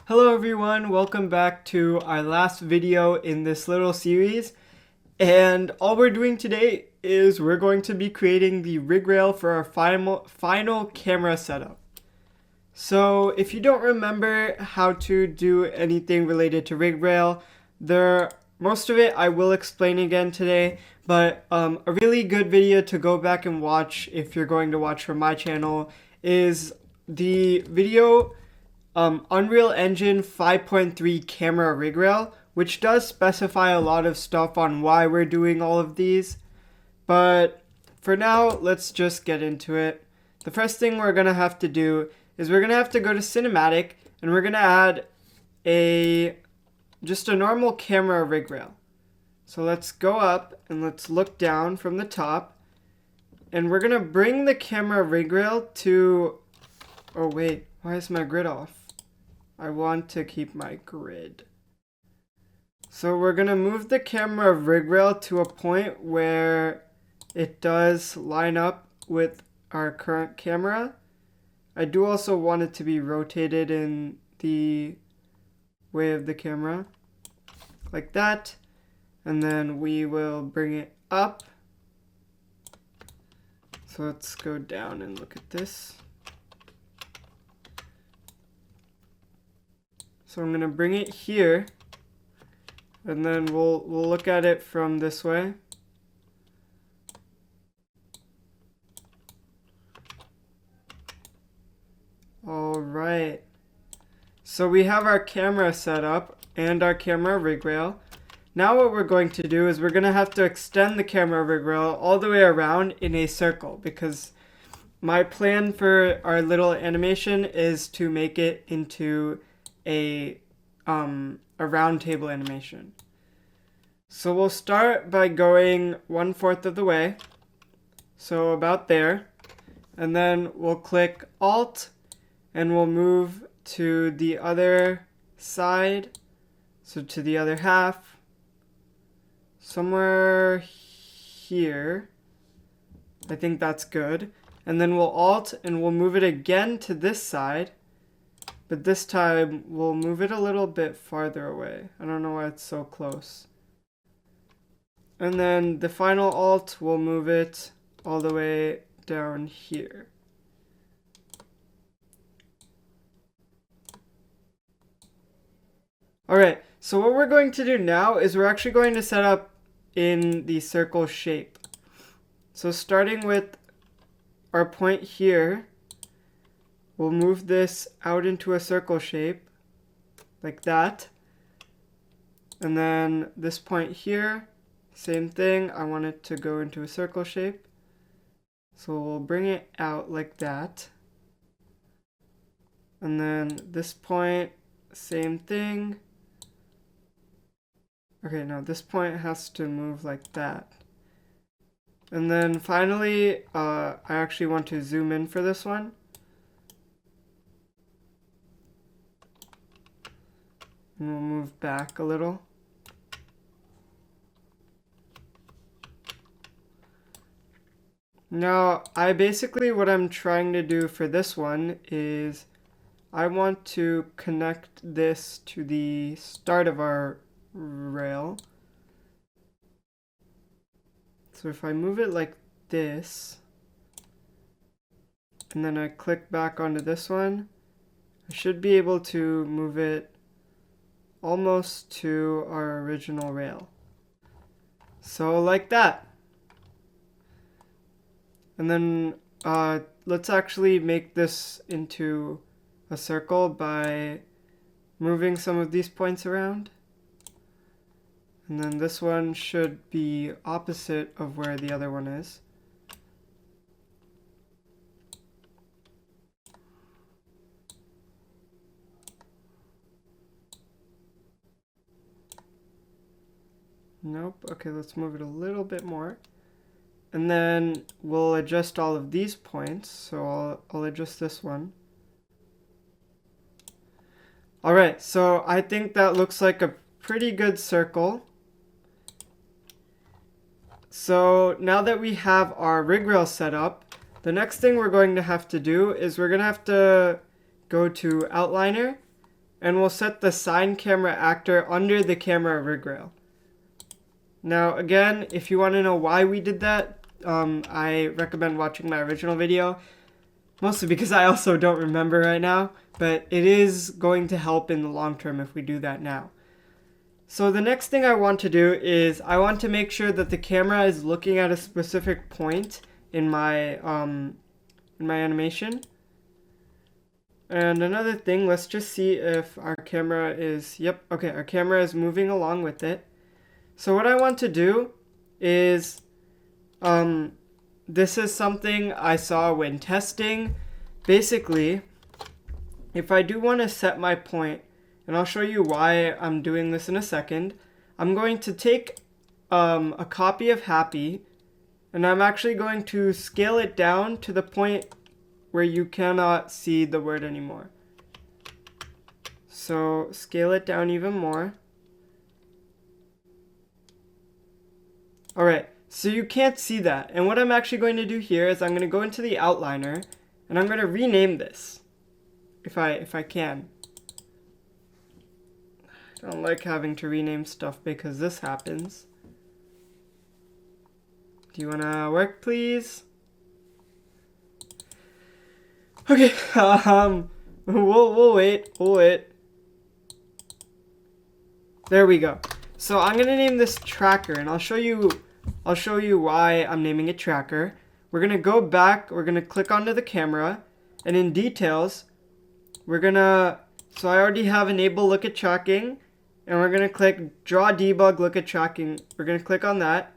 Hello everyone, welcome back to our last video in this little series. And all we're doing today is we're going to be creating the Rigrail for our final camera setup. So if you don't remember how to do anything related to Rigrail, most of it I will explain again today, but a really good video to go back and watch if you're going to watch from my channel is the video Unreal Engine 5.3 camera Rigrail, which does specify a lot of stuff on why we're doing all of these. But for now, let's just get into it. The first thing we're going to have to do is we're going to have to go to Cinematic, and we're going to add just a normal camera Rigrail. So let's go up and let's look down from the top, and we're going to bring the camera Rigrail to, oh wait, why is my grid off? I want to keep my grid. So we're going to move the camera Rigrail to a point where it does line up with our current camera. I do also want it to be rotated in the way of the camera, like that. And then we will bring it up. So let's go down and look at this. So I'm going to bring it here, and then we'll look at it from this way. All right. So we have our camera set up and our camera Rigrail. Now what we're going to do is we're going to have to extend the camera Rigrail all the way around in a circle, because my plan for our little animation is to make it into a round table animation. So we'll start by going 1/4 of the way, so about there, and then we'll click Alt and we'll move to the other side, so to the other half, somewhere here. I think that's good. And then we'll Alt and we'll move it again to this side. But this time, we'll move it a little bit farther away. I don't know why it's so close. And then the final Alt, we'll move it all the way down here. Alright, so what we're going to do now is we're actually going to set up in the circle shape. So starting with our point here, we'll move this out into a circle shape, like that. And then this point here, same thing, I want it to go into a circle shape. So we'll bring it out like that. And then this point, same thing. Okay, no, this point has to move like that. And then finally, I actually want to zoom in for this one. And we'll move back a little. Now, what I'm trying to do for this one is I want to connect this to the start of our rail. So if I move it like this, and then I click back onto this one, I should be able to move it almost to our original rail. So like that. And then let's actually make this into a circle by moving some of these points around. And then this one should be opposite of where the other one is. Nope. Okay, let's move it a little bit more. And then we'll adjust all of these points. So I'll adjust this one. Alright, so I think that looks like a pretty good circle. So now that we have our Rigrail set up, the next thing we're going to have to do is we're going to have to go to Outliner, and we'll set the sign camera actor under the camera rig rail. Now again, if you want to know why we did that, I recommend watching my original video, mostly because I also don't remember right now, but it is going to help in the long term if we do that now. So the next thing I want to do is I want to make sure that the camera is looking at a specific point in my animation. And another thing, let's just see if our camera is, yep, okay, our camera is moving along with it. So what I want to do is, this is something I saw when testing. Basically, if I do want to set my point, and I'll show you why I'm doing this in a second, I'm going to take a copy of happy, and I'm actually going to scale it down to the point where you cannot see the word anymore. So scale it down even more. Alright, so you can't see that. And what I'm actually going to do here is I'm going to go into the outliner and I'm going to rename this. If I can. I don't like having to rename stuff because this happens. Do you want to work, please? Okay, we'll wait. There we go. So I'm gonna name this tracker, and I'll show you why I'm naming it tracker. We're gonna go back. We're gonna click onto the camera, and in details, we're gonna. So I already have enable look at tracking, and we're gonna click draw debug look at tracking. We're gonna click on that,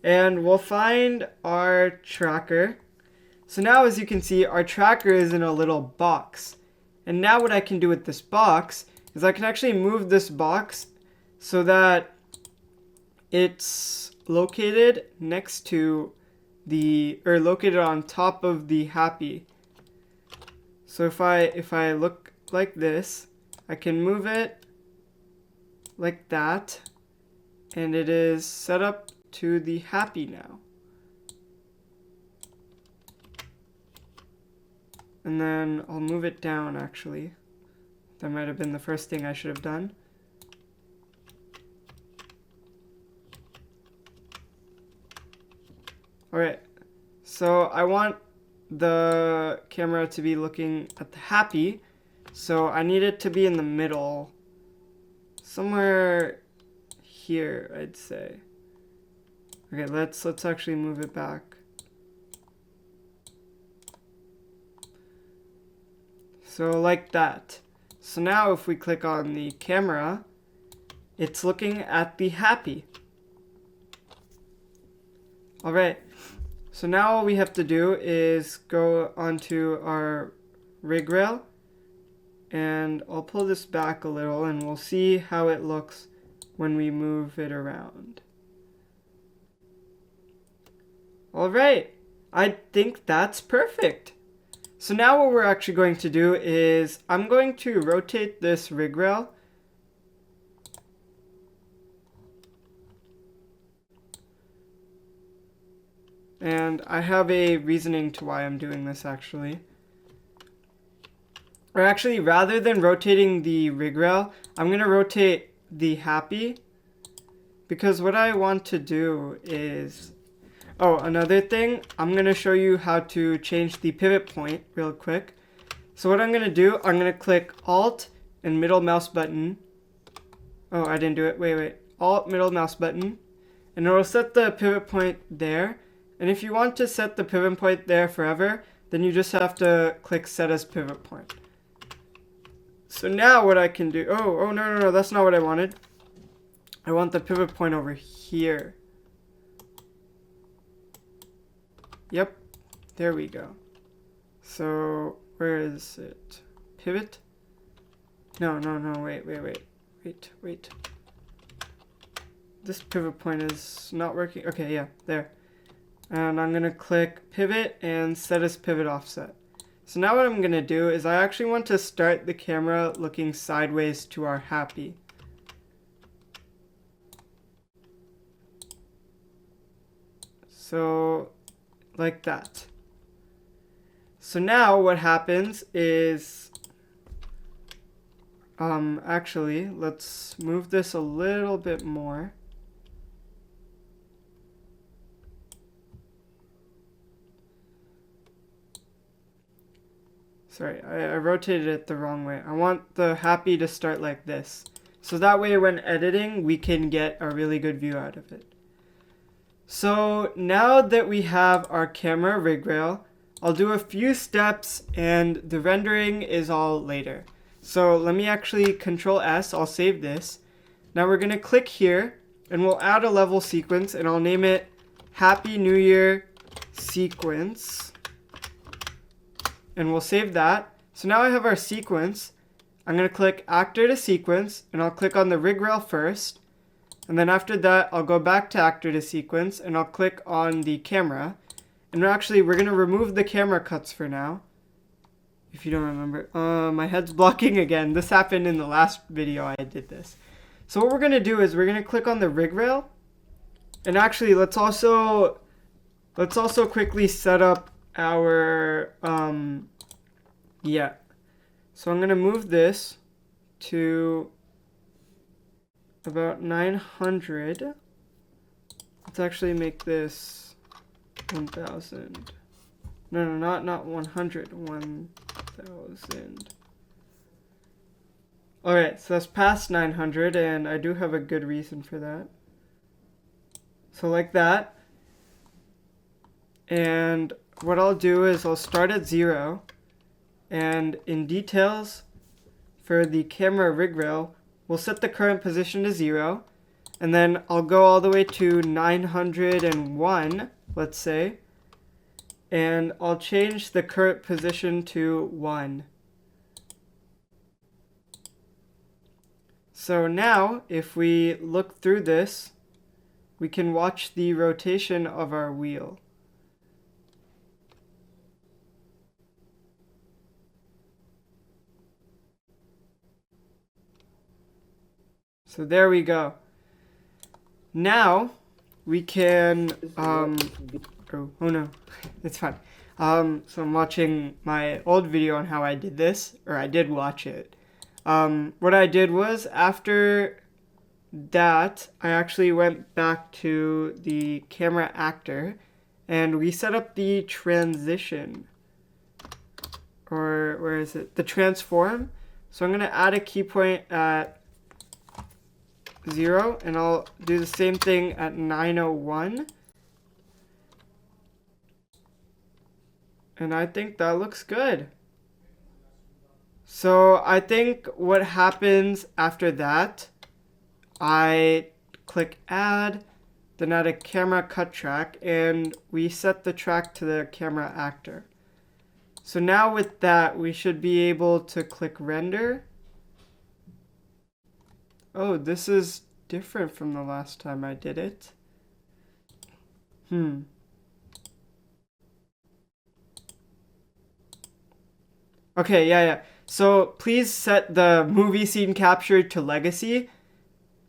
and we'll find our tracker. So now, as you can see, our tracker is in a little box. And now what I can do with this box is I can actually move this box so that it's located next to or located on top of the happy. So if I look like this, I can move it like that, and it is set up to the happy now. And then I'll move it down, actually. That might have been the first thing I should have done. Alright, so I want the camera to be looking at the happy, so I need it to be in the middle. Somewhere here, I'd say. Okay, let's actually move it back. So like that. So now if we click on the camera, it's looking at the happy. Alright, so now all we have to do is go onto our Rigrail, and I'll pull this back a little and we'll see how it looks when we move it around. Alright, I think that's perfect. So now what we're actually going to do is I'm going to rotate this rig rail. And I have a reasoning to why I'm doing this actually. Or actually, rather than rotating the rig rail, I'm going to rotate the happy. Because what I want to do is... Oh, another thing, I'm going to show you how to change the pivot point real quick. So what I'm going to do, I'm going to click Alt and middle mouse button. Oh, I didn't do it. Wait. Alt, middle mouse button. And it'll set the pivot point there. And if you want to set the pivot point there forever, then you just have to click Set as Pivot Point. So now what I can do... Oh, no, that's not what I wanted. I want the pivot point over here. Yep, there we go. So, where is it? Pivot? No, wait. This pivot point is not working. Okay, yeah, there. And I'm gonna click pivot and set as pivot offset. So now what I'm gonna do is I actually want to start the camera looking sideways to our happy. So, like that. So now what happens is Actually, let's move this a little bit more. Sorry, I rotated it the wrong way. I want the happy to start like this. So that way when editing, we can get a really good view out of it. So now that we have our camera rig rail, I'll do a few steps and the rendering is all later. So let me actually Control S, I'll save this. Now we're gonna click here and we'll add a level sequence and I'll name it Happy New Year Sequence. And we'll save that. So now I have our sequence. I'm going to click Actor to Sequence, and I'll click on the rig rail first. And then after that, I'll go back to Actor to Sequence, and I'll click on the camera. And actually, we're going to remove the camera cuts for now. If you don't remember. My head's blocking again. This happened in the last video I did this. So what we're going to do is we're going to click on the rig rail. And actually, let's also quickly set up our so I'm gonna move this to about 900. Let's actually make this 1000. No, not 100. 1000. Alright, so that's past 900 and I do have a good reason for that. So like that. And what I'll do is I'll start at 0, and in details for the camera rig rail, we'll set the current position to 0, and then I'll go all the way to 901, let's say, and I'll change the current position to 1. So now, if we look through this, we can watch the rotation of our wheel. So there we go. Now we can oh no, it's fine. So I'm watching my old video on how I did this, or I did watch it. What I did was after that, I actually went back to the camera actor and we set up the transition, or where is it? The transform. So I'm gonna add a key point at 0, and I'll do the same thing at 901. And I think that looks good. So I think what happens after that, I click add, then add a camera cut track, and we set the track to the camera actor. So now with that, we should be able to click render. Oh, this is different from the last time I did it. Okay, yeah. So please set the movie scene captured to legacy.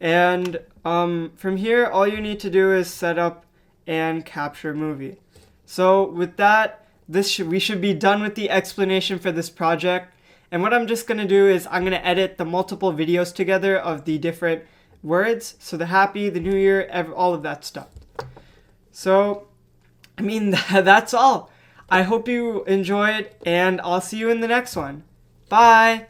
And from here, all you need to do is set up and capture movie. So with that, we should be done with the explanation for this project. And what I'm just going to do is I'm going to edit the multiple videos together of the different words. So the happy, the new year, all of that stuff. So, I mean, that's all. I hope you enjoyed, and I'll see you in the next one. Bye!